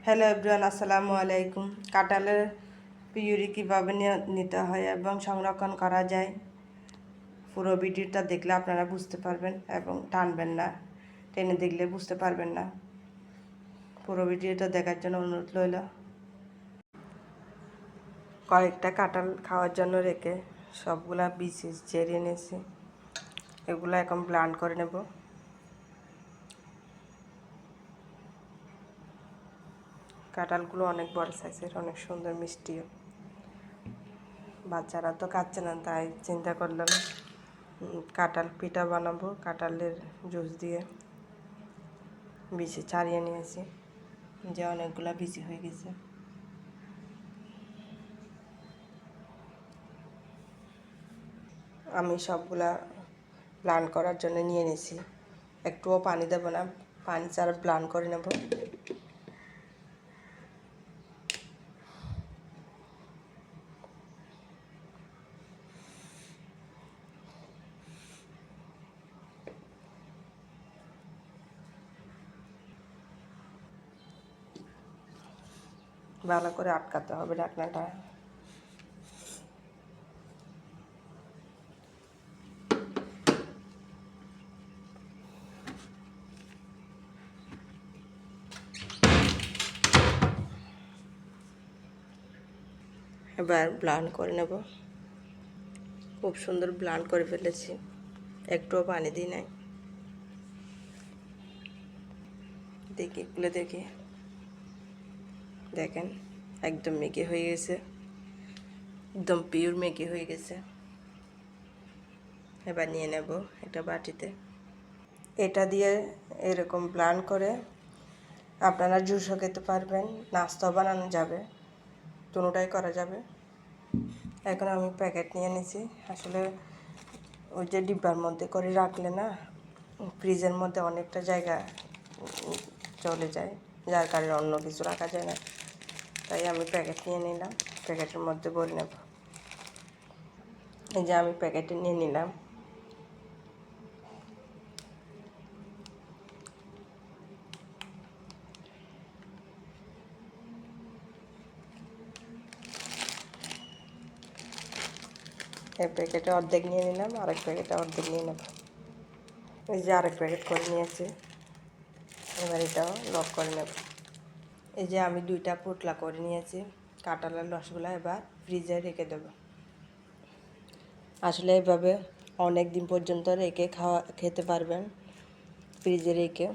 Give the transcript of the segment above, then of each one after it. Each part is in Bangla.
হ্যালো এভরিওয়ান, আসসালামু আলাইকুম। কাঁঠালের পিউরি কীভাবে নিতে হয় এবং সংরক্ষণ করা যায়, পুরো ভিডিওটা দেখলে আপনারা বুঝতে পারবেন এবং টানবেন না, টেনে দেখলে বুঝতে পারবেন না। পুরো ভিডিওটা দেখার জন্য অনুরোধ রইল। কয়েকটা কাঁঠাল খাওয়ার জন্য রেখে সবগুলা বীজ ছেড়িয়ে নিয়েছি। এগুলো এখন ব্লেন্ড করে নেব। কাঁঠালগুলো অনেক বড় সাইজের, অনেক সুন্দর মিষ্টিও। বাচ্চারা তো খাচ্ছে না, তাই চিন্তা করলাম কাঁঠাল পিঠা বানাবো। কাঁঠালের জুস দিয়ে বিচি ছাড়িয়ে নিয়েছি, যে অনেকগুলা বিচি হয়ে গেছে। আমি সবগুলা ব্লেন্ড করার জন্য নিয়ে নিয়েছি। একটুও পানি দেব না, পানি ছাড়া ব্লেন্ড করে নেব। ভালো করে আটকাতে হবে ঢাকনাটা। এবার ব্লেন্ড করে নেব। খুব সুন্দর ব্লেন্ড করে ফেলেছি, একটুও পানি দিই নাই। দেখি খুলে দেখি, দেখেন একদম মেঘে হয়ে গেছে, একদম পিওর মেঘে হয়ে গেছে। এবার নিয়ে নেব একটা বাটিতে। এটা দিয়ে এরকম ব্লেন্ড করে আপনারা জুসও খেতে পারবেন, নাস্তাও বানানো যাবে, দুটোটাই করা যাবে। এখন আমি প্যাকেট নিয়ে নিয়েছি। আসলে ওই যে ডিব্বার মধ্যে করে রাখলে না, ফ্রিজের মধ্যে অনেকটা জায়গা চলে যায়, যার কারণে অন্য কিছু রাখা যায় না। তাই আমি প্যাকেট নিয়ে নিলাম, প্যাকেটের মধ্যে ভরে নেব। এই যে আমি প্যাকেটে নিয়ে নিলাম। এই প্যাকেটে অর্ধেক নিয়ে নিলাম, আরেক প্যাকেটে অর্ধেক নিয়ে নেব। এই যে আরেক প্যাকেট করে নিয়েছি। এবার এটাও লক করে নেব। এই যে আমি দুইটা পোটলা করে নিয়েছি কাঁঠালের রসগুলো, এবার ফ্রিজে রেখে দেব। আসলে এভাবে অনেক দিন পর্যন্ত রেখে খেতে পারবেন। ফ্রিজে রেখে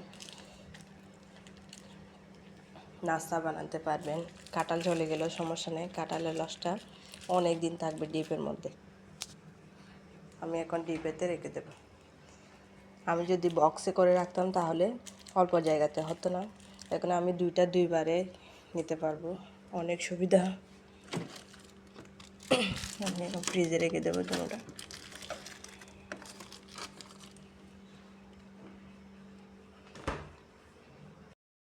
নাস্তা বানাতে পারবেন। কাঁঠাল চলে গেলেও সমস্যা নেই, কাঁঠালের রসটা অনেক দিন থাকবে ডিপের মধ্যে। আমি এখন ডিপেতে রেখে দেব। আমি যদি বক্সে করে রাখতাম তাহলে অল্প জায়গাতে হতো না। এখন আমি দুইবারে নিতে পারবো, অনেক সুবিধা। আমি এখন ফ্রিজে রেখে দেবো দুটোটা।